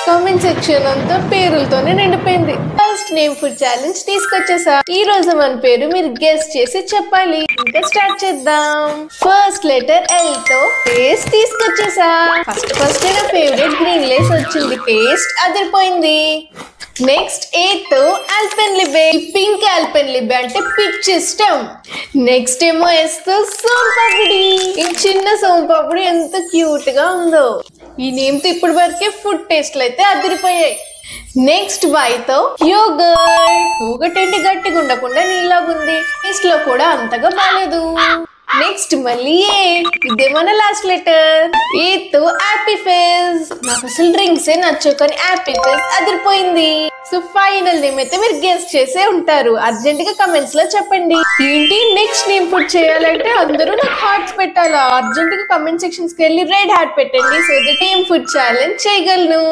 Comment section అంతా పేరులతోనే నిండిపోయింది. ఫస్ట్ నేమ్ ఫుడ్ ఛాలెంజ్ తీసుకొచ్చేసా. ఈ రోజు మన పేరు మీరు గెస్ చేసి చెప్పాలి. ఇంకా స్టార్ట్ చేద్దాం. ఫస్ట్ లెటర్ ఎల్ తో పేస్ట్ తీసుకొచ్చేసా. ఫస్ట్ నా ఫేవరెట్ గ్రీన్ లేస్ వచ్చింది. పేస్ట్ అదిరిపోయింది. నెక్స్ట్ ఏ తో ఆల్పెన్లిబే. పింక్ ఆల్పెన్లిబే అంటే పిచ్ ఇష్టం. నెక్స్ట్ ఏమో ఎస్ తో సోంపాపిడి. ఈ చిన్న సోంపాపిడి ఎంత క్యూట్ గా ఉందో. ఈ నేమ్ తో ఇప్పటి వరకే ఫుడ్ టేస్ట్లు అయితే అదిరిపోయాయి. నెక్స్ట్ వై తో యోగర్ట్ అంటే గట్టిగా ఉండకుండా నీళ్ళగుంది. టేస్ట్ లో కూడా అంతగా బాలేదు. నెక్స్ట్ మళ్ళీ ఇదేమన్నా లాస్ట్ లెటర్. ఏ తో యాపీ ఫేస్. నాకు అసలు డ్రింక్స్ నచ్చవు కానీ యాపీ ఫేస్ అదిరిపోయింది. సో ఫైనల్ నేమ్ అయితే మీరు గెస్ చేసే ఉంటారు. అర్జెంట్ గా కమెంట్స్ లో చెప్పండి. ఏంటి నెక్స్ట్ నేమ్ ఫుడ్ చేయాలంటే అందరూ నాకు హార్ట్స్ పెట్టాలా? అర్జెంట్ గా కమెంట్ సెక్షన్స్ కి వెళ్ళి రెడ్ హార్ట్ పెట్టండి. So that name food challenge చేయగలను.